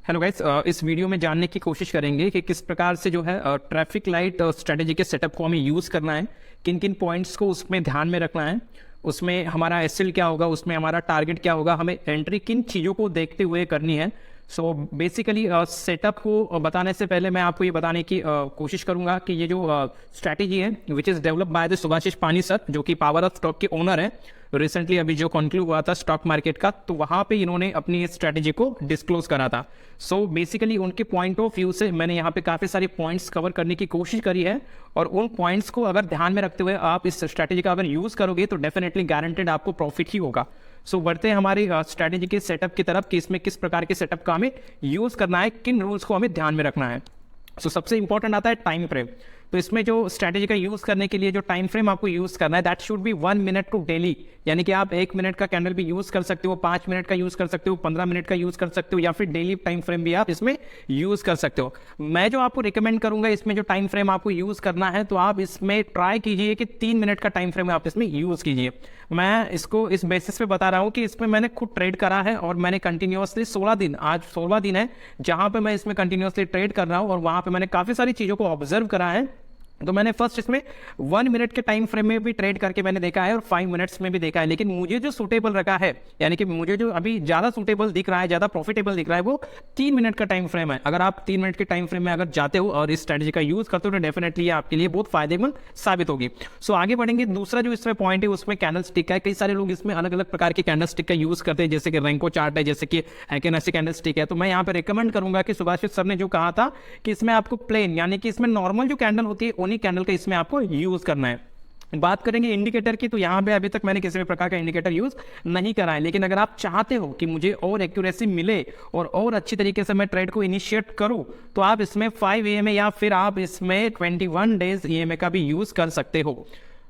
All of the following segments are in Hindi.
हेलो गाइस, इस वीडियो में जानने की कोशिश करेंगे कि किस प्रकार से जो है ट्रैफिक लाइट स्ट्रेटेजी के सेटअप को हमें यूज़ करना है, किन किन पॉइंट्स को उसमें ध्यान में रखना है, उसमें हमारा एसएल क्या होगा, उसमें हमारा टारगेट क्या होगा, हमें एंट्री किन चीज़ों को देखते हुए करनी है। सो बेसिकली सेटअप को बताने से पहले मैं आपको ये बताने की कोशिश करूंगा कि ये जो स्ट्रैटेजी है which is develop by the Subhashish पानी सर, जो कि पावर ऑफ स्टॉक के ओनर है। रिसेंटली अभी जो कंक्लूड हुआ था स्टॉक मार्केट का, तो वहाँ पे इन्होंने अपनी इस स्ट्रैटेजी को डिस्क्लोज करा था। सो बेसिकली उनके पॉइंट ऑफ व्यू से मैंने यहाँ पे काफ़ी सारे पॉइंट्स कवर करने की कोशिश करी है, और उन पॉइंट्स को अगर ध्यान में रखते हुए आप इस स्ट्रैटेजी का अगर यूज़ करोगे तो डेफिनेटली गारंटेड आपको प्रॉफिट ही होगा। सो बढ़ते हैं हमारी स्ट्रैटेजी के सेटअप की तरफ कि इसमें किस प्रकार के सेटअप का हमें यूज़ करना है, किन रूल्स को हमें ध्यान में रखना है। सो सबसे इंपॉर्टेंट आता है टाइम फ्रेम। तो इसमें जो स्ट्रैटेजी का यूज़ करने के लिए जो टाइम फ्रेम आपको यूज़ करना है that should be 1 minute to daily, यानी कि आप 1 मिनट का कैंडल भी यूज़ कर सकते हो, 5 मिनट का यूज़ कर सकते हो, 15 मिनट का यूज़ कर सकते हो, या फिर डेली टाइम फ्रेम भी आप इसमें यूज़ कर सकते हो। मैं जो आपको रिकमेंड करूंगा इसमें जो टाइम फ्रेम आपको यूज़ करना है, तो आप इसमें ट्राई कीजिए कि 3 मिनट का टाइम फ्रेम आप इसमें यूज़ कीजिए। मैं इसको इस बेसिस पे बता रहा हूँ कि इसमें मैंने खुद ट्रेड करा है और मैंने कंटिन्यूसली 16 दिन, आज 16वां दिन है जहाँ पे मैं इसमें कंटिन्यूसली ट्रेड कर रहा हूँ, और वहाँ पे मैंने काफ़ी सारी चीज़ों को ऑब्जर्व करा है। तो मैंने फर्स्ट इसमें 1 मिनट के टाइम फ्रेम में भी ट्रेड करके मैंने देखा है और 5 मिनट्स में भी देखा है, लेकिन मुझे जो सूटेबल रखा है, यानी कि मुझे जो अभी ज़्यादा सूटेबल दिख रहा है, ज़्यादा प्रॉफिटेबल दिख रहा है, वो 3 मिनट का टाइम फ्रेम है। अगर आप 3 मिनट के टाइम फ्रेम में अगर जाते हो और इस स्ट्रैटेजी का यूज़ करते हो तो डेफिनेटली ये आपके लिए बहुत फायदेमंद साबित होगी। सो आगे बढ़ेंगे। दूसरा जो इसमें पॉइंट है उसमें कैंडल स्टिक है। कई सारे लोग इसमें अलग अलग प्रकार के कैंडल स्टिक का यूज़ करते हैं, जैसे कि रेंको चार्ट है, जैसे कि हैकेनेसी कैंडल स्टिक है। तो मैं यहाँ पर रिकमेंड करूंगा कि सुभाषिष सर ने जो कहा था कि इसमें आपको प्लेन, यानी कि इसमें नॉर्मल जो कैंडल होती है उन्हीं कैंडल का इसमें आपको यूज करना है। बात करेंगे इंडिकेटर की, तो यहाँ पे अभी तक मैंने किसी भी प्रकार का इंडिकेटर यूज नहीं करा है, लेकिन अगर आप चाहते हो कि मुझे और एक्यूरेसी मिले और अच्छी तरीके से मैं ट्रेड को इनिशिएट करूं, तो आप इसमें 5 EMA या फिर आप इसमें 21 डेज EMA का भी यूज कर सकते हो।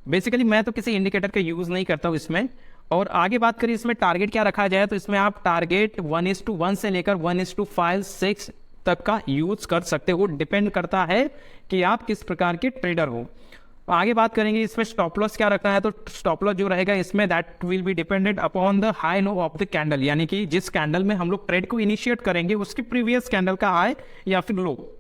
बेसिकली मैं तो किसी इंडिकेटर का यूज नहीं करता हूँ इसमें। और आगे बात करें इसमें टारगेट क्या रखा जाए, तो इसमें आप टारगेट 1:1 से लेकर 1:5, 6 तक का यूज कर सकते हो। डिपेंड करता है कि आप किस प्रकार के ट्रेडर हो। आगे बात करेंगे इसमें स्टॉप लॉस क्या रखना है, तो स्टॉप लॉस जो रहेगा इसमें that will be dependent upon the high low of the candle, यानी कि जिस कैंडल में हम लोग ट्रेड को इनिशिएट करेंगे उसकी प्रीवियस कैंडल का हाई या फिर लो।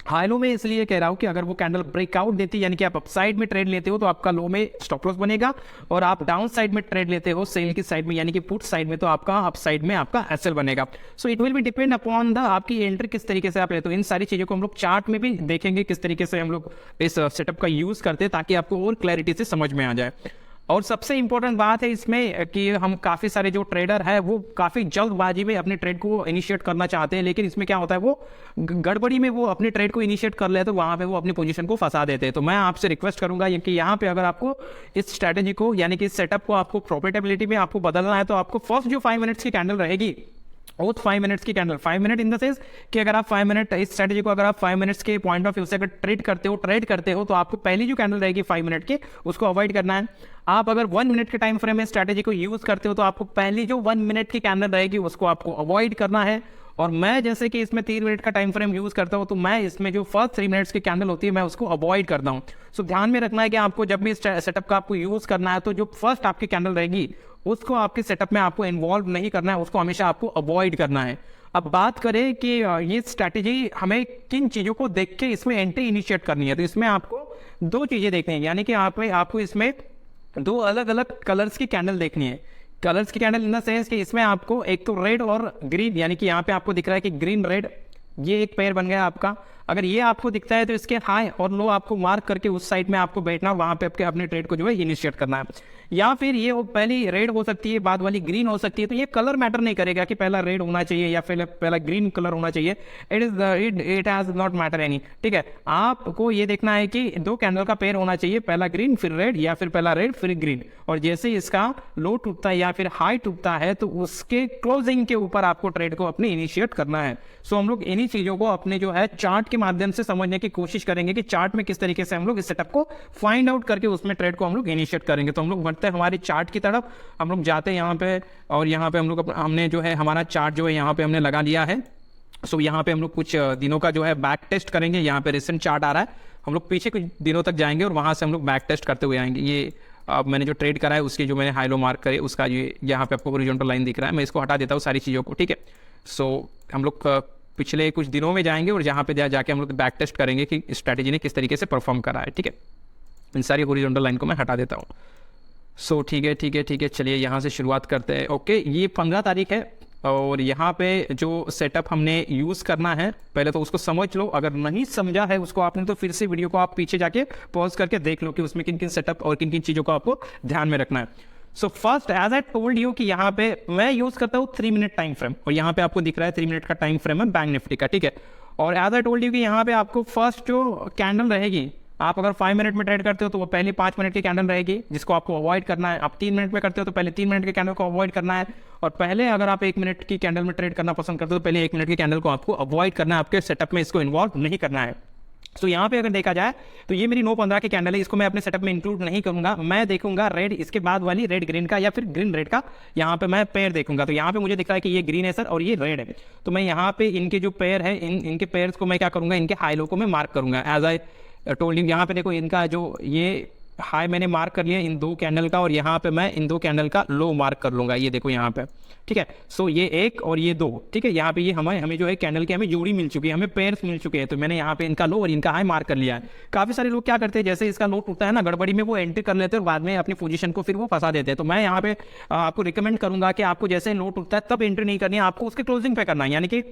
हाई लो में इसलिए कह रहा हूं कि अगर वो कैंडल ब्रेकआउट देती है, यानी कि आप अपसाइड में ट्रेड लेते हो, तो आपका लो में स्टॉप लॉस बनेगा, और आप डाउन साइड में ट्रेड लेते हो सेल की साइड में, यानी कि पुट साइड में, तो आपका अप साइड में आपका एसएल बनेगा। So it will be depend upon the आपकी एंट्री किस तरीके से आप लेते हो। इन सारी चीजों को हम लोग चार्ट में भी देखेंगे किस तरीके से हम लोग इस सेटअप का यूज करते हैं, ताकि आपको और क्लैरिटी से समझ में आ जाए। और सबसे इंपॉर्टेंट बात है इसमें कि हम काफ़ी सारे जो ट्रेडर है वो काफ़ी जल्दबाजी में अपने ट्रेड को इनिशिएट करना चाहते हैं, लेकिन इसमें क्या होता है वो गड़बड़ी में वो अपने ट्रेड को इनिशिएट कर लेते हैं, तो वहाँ पे वो अपनी पोजीशन को फंसा देते हैं। तो मैं आपसे रिक्वेस्ट करूंगा कि यहाँ पे अगर आपको इस स्ट्रैटेजी को, यानी कि इस सेटअप को आपको प्रॉफिटेबिलिटी में आपको बदलना है, तो आपको फर्स्ट जो 5 मिनट्स की कैंडल रहेगी, वो 5 मिनट्स की candle, 5 minute in the sense कि अगर आप 5 मिनट इस स्ट्रैटेजी को अगर आप 5 मिनट्स के पॉइंट ऑफ व्यू से अगर ट्रेड करते हो तो आपको पहली जो कैंडल रहेगी 5 मिनट की उसको अवॉइड करना है। आप अगर 1 मिनट के टाइम फ्रेम में स्ट्रैटेजी को यूज करते हो तो आपको पहली जो 1 मिनट की कैंडल रहेगी उसको आपको अवॉइड करना है। और मैं जैसे कि इसमें 3 मिनट का टाइम फ्रेम यूज करता हूं, तो मैं इसमें जो फर्स्ट 3 मिनट्स की कैंडल होती है मैं उसको अवॉइड करता हूं। सो ध्यान में रखना है कि आपको जब भी सेटअप का आपको यूज करना है, तो जो फर्स्ट आपकी कैंडल रहेगी उसको आपके सेटअप में आपको इन्वॉल्व नहीं करना है, उसको हमेशा आपको अवॉइड करना है। अब बात करें कि ये स्ट्रैटेजी हमें किन चीज़ों को देख के इसमें एंट्री इनिशिएट करनी है, तो इसमें आपको 2 चीज़ें देखनी है, यानी कि आपको इसमें 2 अलग अलग कलर्स की कैंडल देखनी है। कलर्स की कैंडल इन द सेंस कि इसमें आपको एक तो रेड और ग्रीन, यानी कि यहाँ पे आपको दिख रहा है कि ग्रीन रेड, ये एक पेयर बन गया आपका। अगर ये आपको दिखता है तो इसके हाई और लो आपको मार्क करके उस साइड में आपको बैठना, वहां पे आपके अपने ट्रेड को जो है इनिशिएट करना है। या फिर ये पहली रेड हो सकती है, बाद वाली ग्रीन हो सकती है, तो ये कलर मैटर नहीं करेगा कि पहला रेड होना चाहिए या फिर पहला ग्रीन कलर होना चाहिए। It has not matter any, ठीक है। आपको ये देखना है कि 2 कैंडल का पेयर होना चाहिए, पहला ग्रीन फिर रेड, या फिर पहला रेड फिर ग्रीन, और जैसे इसका लो टूटता है या फिर हाई टूटता है तो उसके क्लोजिंग के ऊपर आपको ट्रेड को अपने इनिशिएट करना है। सो हम लोग इन्हीं चीजों को अपने जो है चार्ट के माध्यम से समझने की कोशिश करेंगे कि चार्ट में किस तरीके से हम लोग इस सेटअप को फाइंड आउट करके उसमें ट्रेड को हम लोग इनिशिएट करेंगे। तो हम लोग बढ़ते हैं हमारे चार्ट की तरफ, हम लोग जाते हैं यहाँ पे, और यहाँ पे हम लोग हमने जो है हमारा चार्ट जो है यहाँ पे हमने लगा लिया है। सो यहाँ पे हम लोग कुछ दिनों का जो है बैक टेस्ट करेंगे। यहाँ पे रिसेंट चार्ट आ रहा है, हम लोग पीछे कुछ दिनों तक जाएंगे और वहाँ से हम लोग बैक टेस्ट करते हुए आएंगे। ये अब मैंने जो ट्रेड करा है उसकी जो मैंने हाई लो मार्क करे उसका ये यहाँ पे आपको हॉरिजॉन्टल लाइन दिख रहा है, मैं इसको हटा देता हूँ सारी चीज़ों को, ठीक है। सो हम लोग पिछले कुछ दिनों में जाएंगे और जहाँ पे जाके हम लोग बैक टेस्ट करेंगे कि स्ट्रैटेजी ने किस तरीके से परफॉर्म करा है। ठीक है, इन सारी हॉरिजॉन्टल लाइन को मैं हटा देता हूँ। सो ठीक है, चलिए यहाँ से शुरुआत करते हैं। ओके, ये 15 तारीख है और यहाँ पे जो सेटअप हमने यूज़ करना है पहले तो उसको समझ लो। अगर नहीं समझा है उसको आपने तो फिर से वीडियो को आप पीछे जाके पॉज करके देख लो कि उसमें किन किन सेटअप और किन किन चीज़ों को आपको ध्यान में रखना है। So first as I told you कि यहाँ पे मैं यूज़ करता हूँ 3 मिनट टाइम फ्रेम, और यहाँ पे आपको दिख रहा है 3 मिनट का टाइम फ्रेम है बैंक निफ्टी का। ठीक है, और एज आई टोल्ड यू कि यहाँ पे आपको फर्स्ट जो कैंडल रहेगी, आप अगर 5 मिनट में ट्रेड करते हो तो वो पहले 5 मिनट की कैंडल रहेगी जिसको आपको अवॉइड करना है। आप 3 मिनट में करते हो तो पहले 3 मिनट के कैंडल को अवॉइड करना है, और पहले अगर आप 1 मिनट की कैंडल में ट्रेड करना पसंद करते हो तो पहले 1 मिनट की कैंडल को आपको अवॉइड करना है, आपके सेटअप में इसको इन्वॉल्व नहीं करना है। तो यहाँ पे अगर देखा जाए तो ये मेरी 9-15 की कैंडल है, इसको मैं अपने सेटअप में इंक्लूड नहीं करूंगा। मैं देखूंगा रेड, इसके बाद वाली रेड ग्रीन का या फिर ग्रीन रेड का, यहाँ पे मैं पेयर देखूंगा। तो यहाँ पे मुझे दिख रहा है कि ये ग्रीन है सर और ये रेड है, तो मैं यहाँ पे इनके जो पेयर है इनके पेयर्स को मैं क्या करूंगा, इनके हाई लो को मैं मार्क करूंगा। एज आई टोल्ड यू यहाँ पे देखो इनका जो ये हाई मैंने मार्क कर लिया इन 2 कैंडल का, और यहाँ पे मैं इन 2 कैंडल का लो मार्क कर लूंगा। ये देखो यहाँ पे, ठीक है। सो ये 1 और ये 2, ठीक है। यहाँ पे ये हमें जो है कैंडल की हमें जोड़ी मिल चुकी है, हमें पेयर्स मिल चुके हैं, तो मैंने यहाँ पे इनका लो और इनका हाई मार्क कर लिया है। काफी सारे लोग क्या करते हैं, जैसे इसका लो टूटता है ना, गड़बड़ी में वो एंट्री कर लेते हैं और बाद में अपनी पोजीशन को फिर वो फंसा देते हैं। तो मैं यहाँ पे आपको रिकमेंड करूंगा कि आपको जैसे लो टूटता है तब एंट्री नहीं करनी है, आपको उसके क्लोजिंग पे करना है। यानी कि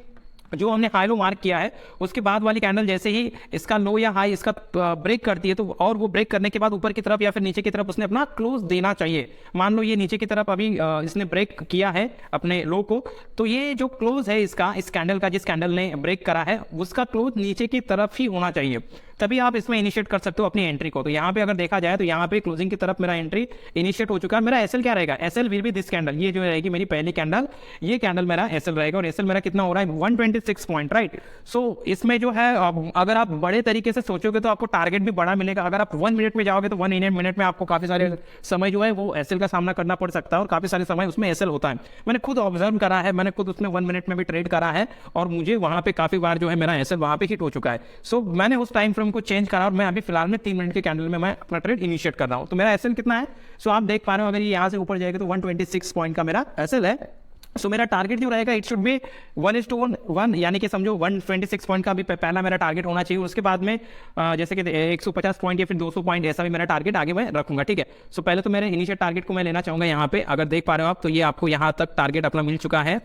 जो हमने हाई लो मार्क किया है उसके बाद वाली कैंडल जैसे ही इसका लो या हाई इसका ब्रेक करती है, तो और वो ब्रेक करने के बाद ऊपर की तरफ या फिर नीचे की तरफ उसने अपना क्लोज देना चाहिए। मान लो ये नीचे की तरफ अभी इसने ब्रेक किया है अपने लो को, तो ये जो क्लोज है इसका, इस कैंडल का, जिस कैंडल ने ब्रेक करा है उसका क्लोज नीचे की तरफ ही होना चाहिए, तभी आप इसमें इनिशिएट कर सकते हो अपनी एंट्री को। तो यहाँ पे अगर देखा जाए तो यहाँ पे क्लोजिंग की तरफ मेरा एंट्री इनिशिएट हो चुका है। मेरा एसएल क्या रहेगा, SL will be this candle, ये जो रहेगी मेरी पहली कैंडल, ये कैंडल मेरा एसएल रहेगा। और एसएल मेरा कितना हो रहा है, 126 पॉइंट, राइट। सो इसमें जो है अगर आप बड़े तरीके से सोचोगे तो आपको टारगेट भी बड़ा मिलेगा। अगर आप 1 मिनट में जाओगे तो 1 मिनट में आपको काफी सारे समय जो है वो एसएल का सामना करना पड़ सकता है, और काफी सारे समय उसमें एसएल होता है। मैंने खुद ऑब्जर्व करा है, मैंने खुद उसमें 1 मिनट में भी ट्रेड करा है, और मुझे वहां पे काफी बार जो है मेरा एसएल वहां पे हिट हो चुका है। सो मैंने उस टाइम फ्रेम को चेंज करा और मैं अभी फिलहाल में 3 मिनट के कैंडल में मैं अपना ट्रेड इनिशिएट कर रहा हूं। तो मेरा एसएल कितना है, सो आप देख पा रहे हो, अगर ये यहां से ऊपर जाएगा तो 126 पॉइंट का मेरा एसएल है। सो मेरा टारगेट जो रहेगा इट शुड बी 1:1, यानी कि समझो 126 पॉइंट का भी पहला मेरा टारगेट होना चाहिए। उसके बाद में जैसे कि 150 पॉइंट या फिर 200 पॉइंट, ऐसा भी मेरा टारगेट आगे मैं रखूंगा, ठीक है। सो पहले तो मेरे इनिशियल टारगेट को मैं लेना चाहूंगा यहाँ पे। अगर देख पा रहे हो आप तो ये आपको यहाँ तक टारगेट अपना मिल चुका है,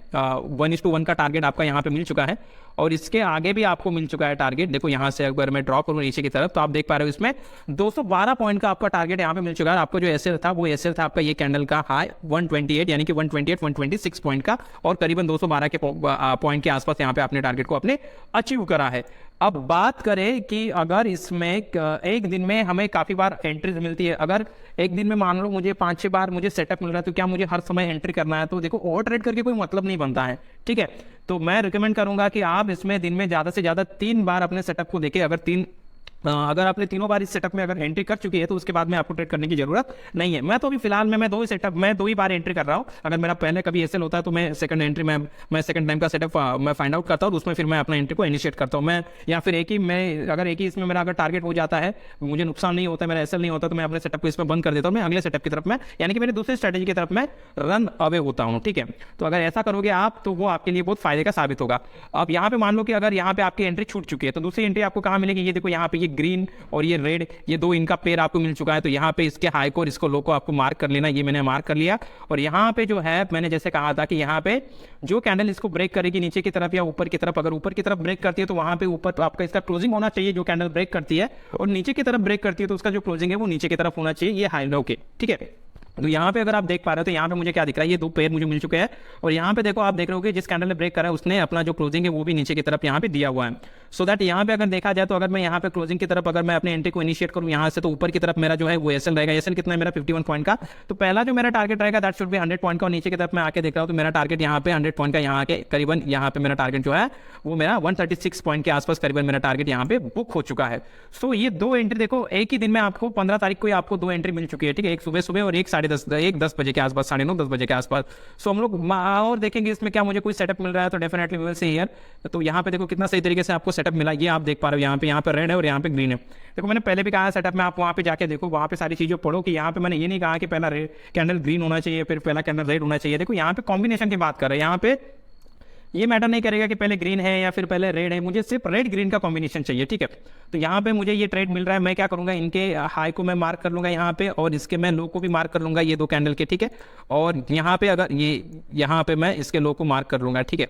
1:1 का टारगेट आपका यहाँ पे मिल चुका है, और इसके आगे भी आपको मिल चुका है टारगेट। देखो यहाँ से अगर मैं ड्रॉ करूँ नीचे की तरफ तो आप देख पा रहे हो इसमें 212 पॉइंट का आपका टारगेट यहाँ पे मिल चुका है। आपको जो एसएल था वो एसएल था आपका ये कैंडल का हाई 128, यानी कि 126 पॉइंट का, और करीबन 212 के पॉइंट के आसपास यहाँ पे आपने टारगेट को अपने अचीव करा है। अब बात करें कि अगर इसमें एक दिन में हमें काफ़ी बार एंट्रीज मिलती है, अगर एक दिन में मान लो मुझे 5-6 बार मुझे सेटअप मिल रहा है, तो क्या मुझे हर समय एंट्री करना है? तो देखो ओवर ट्रेड करके कोई मतलब नहीं बनता है, ठीक है। तो मैं रिकमेंड करूंगा कि आप इसमें दिन में ज़्यादा से ज़्यादा 3 बार अपने सेटअप को देखें। अगर आपने तीनों बार इस सेटअप में अगर एंट्री कर चुकी है तो उसके बाद में आपको ट्रेड करने की जरूरत नहीं है। मैं तो अभी फिलहाल में मैं 2 ही बार एंट्री कर रहा हूं। अगर मेरा पहले कभी एसएल होता है तो मैं सेकंड एंट्री में मैं सेकंड टाइम का सेटअप मैं फाइंड आउट करता हूं, उसमें फिर मैं अपना एंट्री को इनिशिएट करता हूं। मैं या फिर एक ही इसमें मेरा अगर टारगेट हो जाता है, मुझे नुकसान नहीं होता, मेरा एसएल नहीं होता, तो मैं अपने सेटअप को इसमें बंद कर देता हूँ, मैं अगले सेटअप की तरफ में, यानी कि मेरे दूसरे स्ट्रेटेजी की तरफ मैं रन अवे होता हूँ, ठीक है। तो अगर ऐसा करोगे आप तो वो आपके लिए बहुत फायदे का साबित होगा। अब यहाँ पे मान लो कि अगर यहाँ पे आपकी एंट्री छूट चुकी है तो दूसरी एंट्री आपको कहाँ मिलेगी, ये देखो यहाँ पे ये ग्रीन और ये रेड, ये 2 इनका पेयर आपको मिल चुका है। तो यहाँ पे इसके हाई को और इसको लो को आपको मार्क कर लेना, ये मैंने मार्क कर लिया। और यहाँ पे जो है मैंने जैसे कहा था कि यहाँ पे जो कैंडल इसको ब्रेक करेगी नीचे की तरफ या ऊपर की तरफ, अगर ऊपर की तरफ ब्रेक करती है तो वहां पे ऊपर तो आपका इसका क्लोजिंग होना चाहिए जो कैंडल ब्रेक करती है, और नीचे की तरफ ब्रेक करती है तो उसका जो क्लोजिंग है वो नीचे की तरफ होना चाहिए, ये हाई लो के, ठीक है। तो यहाँ पे अगर आप देख पा रहे हो तो यहाँ पे मुझे क्या दिख रहा है, ये 2 पेयर मुझे मिल चुके हैं, और यहाँ पे देखो आप देख रहे हो कि जिस कैंडल ने ब्रेक करा है उसने अपना जो क्लोजिंग है वो भी नीचे की तरफ यहाँ पे दिया हुआ है। सो दैट यहाँ पे अगर देखा जाए तो अगर मैं यहाँ पे क्लोजिंग की तरफ अगर मैं अपने एंट्री को इनिशिएट करूँ यहाँ से, तो ऊपर की तरफ मेरा जो है वो एसएल रहेगा। एसएल कितना है मेरा 51 पॉइंट का। तो पहला जो मेरा टारगेट रहेगा दैट शुड बी 100 पॉइंट का, और नीचे की तरफ मैं आके देख रहा हूँ तो मेरा टारगेट यहाँ पे 100 पॉइंट का, यहाँ आके करीबन यहाँ पे मेरा टारगेट जो है वो मेरा 136 पॉइंट के आसपास करीबन मेरा टारगेट यहाँ पे बुक हो चुका है। सो ये 2 एंट्री देखो एक ही दिन में आपको 15 तारीख को आपको 2 एंट्री मिल चुकी है, ठीक है। एक सुबह और एक 10 बजे के आसपास, 9:30-10 बजे के आसपास। सो हम लोग और देखेंगे इसमें क्या मुझे कोई सेटअप मिल रहा है, तो definitely we will see here. तो यहाँ पे देखो कितना सही तरीके से आपको सेटअप मिला, ये आप देख पा रहे हो, यहाँ पे रेड है और यहाँ पे ग्रीन है। देखो मैंने पहले भी कहा सेटअप में आप वहाँ पे जाके देखो, वहाँ पे सारी चीजें पढ़ो कि यहाँ पे मैंने ये नहीं कहा कि पहला कैंडल ग्रीन होना चाहिए फिर पहला कैंडल रेड होना चाहिए। देखो यहाँ पे कॉम्बिनेशन की बात कर रहे हैं, यहाँ पे ये मैटर नहीं करेगा कि पहले ग्रीन है या फिर पहले रेड है, मुझे सिर्फ रेड ग्रीन का कॉम्बिनेशन चाहिए, ठीक है। तो यहाँ पे मुझे ये ट्रेड मिल रहा है, मैं क्या करूँगा, इनके हाई को मैं मार्क कर लूँगा यहाँ पे, और इसके मैं लो को भी मार्क कर लूँगा, ये दो कैंडल के, ठीक है। और यहाँ पे अगर ये यहाँ पे मैं इसके लो को मार्क कर लूँगा, ठीक है।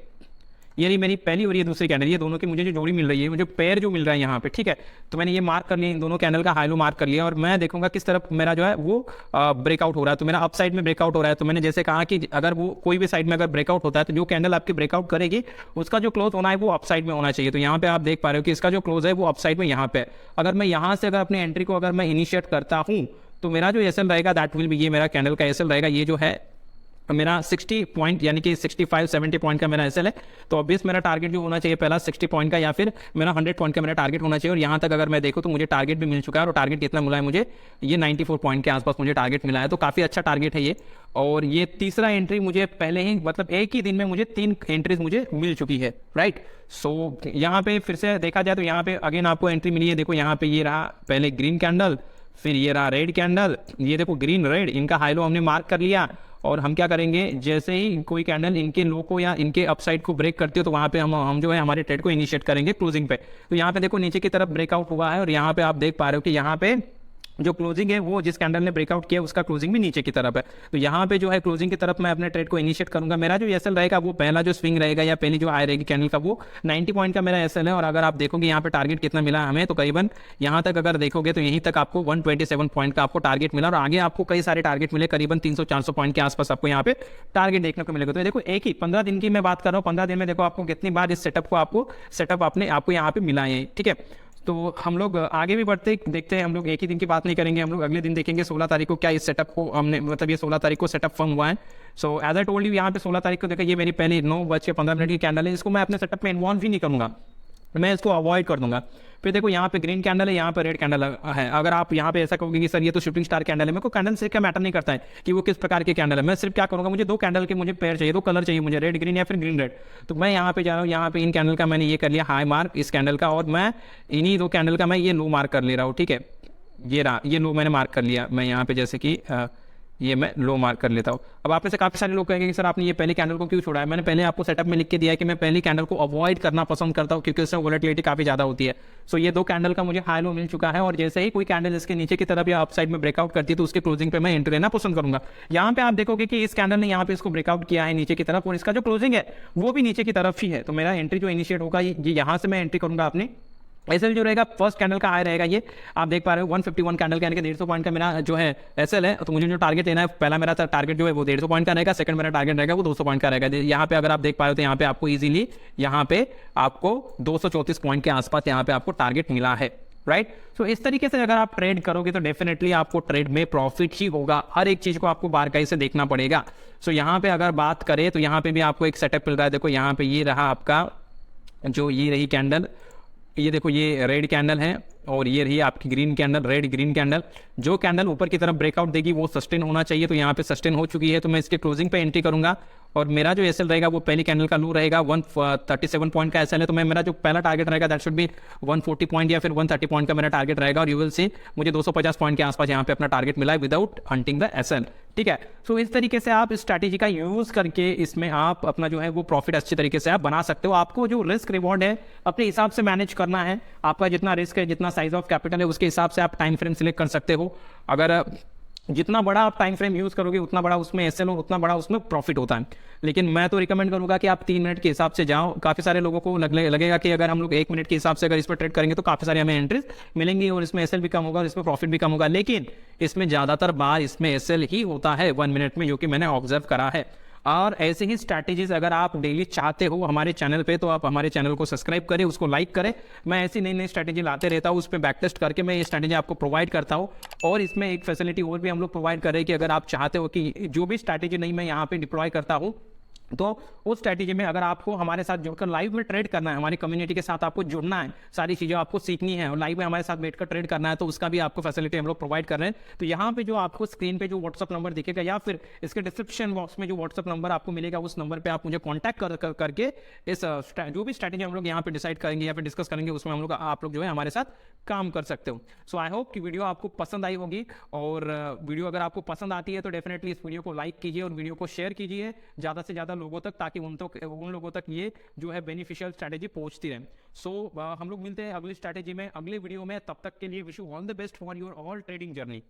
ये रही मेरी पहली और ये दूसरी कैंडल, ये दोनों की मुझे जो जोड़ी मिल रही है, मुझे पेयर जो मिल रहा है यहाँ पे, ठीक है। तो मैंने ये मार्क कर लिया, इन दोनों कैंडल का हाई लो मार्क कर लिया, और मैं देखूंगा किस तरफ मेरा जो है वो ब्रेकआउट हो रहा है। तो मेरा अप साइड में ब्रेकआउट हो रहा है। तो मैंने जैसे कहा कि अगर वो कोई भी साइड में अगर ब्रेकआउट होता है तो जो कैंडल आपकी ब्रेकआउट करेगी उसका जो क्लोज होना है वो अप साइड में होना चाहिए। तो यहाँ पे आप देख पा रहे हो कि इसका जो क्लोज है वो अप साइड में यहाँ पे। अगर मैं यहाँ से अगर अपनी एंट्री को अगर मैं इनिशिएट करता हूँ तो मेरा जो एसएल रहेगा दैट विल बी, ये मेरा कैंडल का एसएल रहेगा, ये जो है मेरा 60 पॉइंट यानी कि 65-70 पॉइंट का मेरा एसएल है। तो ऑब्वियस मेरा टारगेट जो होना चाहिए पहला 60 पॉइंट का या फिर मेरा 100 पॉइंट का मेरा टारगेट होना चाहिए। और यहाँ तक अगर मैं देखूँ तो मुझे टारगेट भी मिल चुका है, और टारगेट कितना मिला है मुझे, ये 94 पॉइंट के आसपास मुझे टारगेट मिला है। तो काफ़ी अच्छा टारगेट है ये। और ये तीसरा एंट्री मुझे पहले ही, मतलब एक ही दिन में मुझे 3 एंट्रीज मुझे मिल चुकी है, राइट। सो यहाँ पे फिर से देखा जाए तो यहाँ पे अगेन आपको एंट्री मिली है। देखो यहाँ पे ये रहा पहले ग्रीन कैंडल, फिर ये रहा रेड कैंडल, ये देखो ग्रीन रेड, इनका हाई लो हमने मार्क कर लिया। और हम क्या करेंगे, जैसे ही कोई कैंडल इनके लो को या इनके अपसाइड को ब्रेक करती है तो वहाँ पे हम जो है हमारे ट्रेड को इनिशिएट करेंगे क्लोजिंग पे। तो यहाँ पे देखो नीचे की तरफ ब्रेकआउट हुआ है, और यहाँ पे आप देख पा रहे हो कि यहाँ पे जो क्लोजिंग है वो जिस कैंडल ने ब्रेकआउट किया उसका क्लोजिंग भी नीचे की तरफ है। तो यहाँ पे जो है क्लोजिंग की तरफ मैं अपने ट्रेड को इनिशिएट करूंगा। मेरा जो एसएल रहेगा वो पहला जो स्विंग रहेगा या पहली जो आय रहेगी कैंडल का वो 90 पॉइंट का मेरा एसएल है। और अगर आप देखोगे यहाँ पे टारगेट कितना मिला हमें, तो करीबन यहाँ तक अगर देखोगे तो यहीं तक आपको 127 पॉइंट का आपको टारगेट मिला, और आगे आपको कई सारे टारगेट मिले, करीबन 300-400 पॉइंट के आसपास आपको यहाँ पे टारगेट देखने को मिलेगा। तो देखो एक ही 15 दिन की मैं बात कर रहा हूँ, 15 दिन में देखो आपको कितनी बार इस सेटअप को आपको यहाँ पे मिला है, ठीक है। तो हम लोग आगे भी बढ़ते देखते हैं, हम लोग एक ही दिन की बात नहीं करेंगे, हम लोग अगले दिन देखेंगे 16 तारीख को क्या इस सेटअप को हमने, मतलब ये 16 तारीख को सेटअप फॉर्म हुआ है। So as I told you, यहाँ पे 16 तारीख को देखा, ये मेरी पहली 9:15 की कैंडल है, इसको मैं अपने सेटअप में इन्वॉल्व ही नहीं करूँगा, मैं इसको अवॉइड कर दूंगा। फिर देखो यहाँ पे ग्रीन कैंडल है, यहाँ पे रेड कैंडल है। अगर आप यहाँ पे ऐसा कहोगे कि सर ये तो शूटिंग स्टार कैंडल है, मेरे को कैंडल से क्या मैटर नहीं करता है कि वो किस प्रकार के कैंडल है, मैं सिर्फ क्या करूँगा, मुझे 2 कैंडल के मुझे पेयर चाहिए, 2 कलर चाहिए मुझे, रेड ग्रीन या फिर ग्रीन रेड। तो मैं यहाँ पे जा रहा हूँ, यहाँ पे इन कैंडल का मैंने ये कर लिया हाई मार्क इस कैंडल का, और मैं इन्हीं 2 कैंडल का मैं ये लो मार्क कर ले रहा हूँ, ठीक है। ये रहा, ये लो मैंने मार्क कर लिया, मैं यहाँ पे जैसे कि ये मैं लो मार्क कर लेता हूँ। अब आप में से काफ़ी सारे लोग कहेंगे कि सर आपने ये पहली कैंडल को क्यों छोड़ा है। मैंने पहले आपको सेटअप में लिख के दिया है कि मैं पहली कैंडल को अवॉइड करना पसंद करता हूँ क्योंकि उसमें वोलेटिलिटी काफ़ी ज़्यादा होती है। सो ये 2 कैंडल का मुझे हाई लो मिल चुका है, और जैसे ही कोई कैंडल इसके नीचे की तरफ या अपसाइड में ब्रेकआउट करती है तो उसके क्लोजिंग पे मैं एंट्री लेना पसंद करूंगा। यहाँ पे आप देखोगे कि इस कैंडल ने यहाँ पे इसको ब्रेकआउट किया है नीचे की तरफ, और इसका जो क्लोजिंग है वो भी नीचे की तरफ ही है। तो मेरा एंट्री जो इनिशिएट होगा ये यहाँ से मैं एंट्री करूंगा अपनी। एसएल जो रहेगा फर्स्ट कैंडल का हाई रहेगा, ये आप देख पा रहे हो 151 कैंडल का, यानी कि 150 पॉइंट का मेरा जो है एसएल है। तो मुझे जो टारगेट लेना है, पहला मेरा टारगेट जो है वो 150 पॉइंट का रहेगा, सेकंड मेरा टारगेट रहेगा वो 200 पॉइंट का रहेगा। यहाँ पे अगर आप देख पा रहे हो तो यहाँ पे आपको इजीली यहाँ पे आपको 234 पॉइंट के आसपास यहाँ पे आपको टारगेट मिला है, राइट। सो इस तरीके से अगर आप ट्रेड करोगे तो डेफिनेटली आपको ट्रेड में प्रॉफिट ही होगा, हर एक चीज को आपको बारकाई से देखना पड़ेगा। सो यहाँ पे अगर बात करें तो यहाँ पे भी आपको एक सेटअप मिल रहा है। देखो यहाँ पे ये रहा आपका जो ये रही कैंडल, ये देखो ये रेड कैंडल है, और ये रही आपकी green candle, red green candle. जो कैंडल ऊपर की तरफ ब्रेकआउट देगी वो सस्टेन होना चाहिए, तो यहाँ पे सस्टेन हो चुकी है, तो मैं इसके क्लोजिंग पे एंट्री करूंगा। और मेरा जो एसएल रहेगा वो पहली कैंडल का लो रहेगा, 137 पॉइंट का एसएल है, तो मैं मेरा जो पहला टारगेट रहेगा दैट शुड बी 140 पॉइंट या फिर 130 पॉइंट का मेरा टारगेट रहेगा। और यू विल सी मुझे 250 पॉइंट के आसपास यहाँ पे अपना टारगेट मिला है विदाउट हंटिंग द एसएल, ठीक है। सो इस तरीके से आप इस स्ट्रैटेजी का यूज करके इसमें आप अपना जो है वो प्रॉफिट अच्छे तरीके से आप बना सकते हो। आपको जो रिस्क रिवॉर्ड है अपने हिसाब से मैनेज करना है, आपका जितना रिस्क है, जितना साइज ऑफ कैपिटल है, उसके हिसाब से आप टाइम फ्रेम सिलेक्ट कर सकते हो। अगर जितना बड़ा आप टाइम फ्रेम यूज करोगे उतना बड़ा उसमें एसएल और उतना बड़ा उसमें प्रॉफिट होता है। लेकिन मैं तो रिकमेंड करूंगा कि आप 3 मिनट के हिसाब से जाओ। काफी सारे लोगों को लगेगा कि अगर हम लोग 1 मिनट के हिसाब से अगर इस पर ट्रेड करेंगे तो काफी सारे हमें एंट्रीज मिलेंगी और इसमें एसएल भी कम होगा और इसमें प्रॉफिट भी कम होगा। लेकिन इसमें ज्यादातर बार इसमें एसएल ही होता है 1 मिनट में, जो कि मैंने ऑब्जर्व करा है। और ऐसे ही स्ट्रैटेजीज अगर आप डेली चाहते हो हमारे चैनल पे, तो आप हमारे चैनल को सब्सक्राइब करें, उसको लाइक करें। मैं ऐसी नई नई स्ट्रैटेजी लाते रहता हूँ, उस पर बैक टेस्ट करके मैं ये स्ट्रैटेजी आपको प्रोवाइड करता हूँ। और इसमें एक फैसिलिटी और भी हम लोग प्रोवाइड कर रहे हैं कि अगर आप चाहते हो कि जो भी स्ट्रैटेजी नहीं मैं यहाँ पे डिप्लॉय करता हूँ, तो उस स्ट्रैटेजी में अगर आपको हमारे साथ जुड़कर लाइव में ट्रेड करना है, हमारी कम्युनिटी के साथ आपको जुड़ना है, सारी चीज़ें आपको सीखनी है और लाइव में हमारे साथ बैठकर ट्रेड करना है, तो उसका भी आपको फैसिलिटी हम लोग प्रोवाइड कर रहे हैं। तो यहाँ पे जो आपको स्क्रीन पे जो व्हाट्सअप नंबर दिखेगा या फिर इसके डिस्क्रिप्शन बॉक्स में जो व्हाट्सअप नंबर आपको मिलेगा, उस नंबर पर आप मुझे कॉन्टैक्ट करके इस जो भी स्ट्रैटेजी हम लोग यहाँ पे डिसाइड करेंगे या फिर डिस्कस करेंगे, उसमें हम लोग आप लोग जो है हमारे साथ काम कर सकते हो। सो आई होप कि वीडियो आपको पसंद आई होगी, और वीडियो अगर आपको पसंद आती है तो डेफिनेटली इस वीडियो को लाइक कीजिए और वीडियो को शेयर कीजिए, ज़्यादा से ज़्यादा लोगों तक, ताकि उन लोगों तक ये जो है बेनिफिशियल स्ट्रैटेजी पहुंचती रहे। सो हम लोग मिलते हैं अगली स्ट्रैटेजी में, अगले वीडियो में। तब तक के लिए wish you all the best for your all trading journey.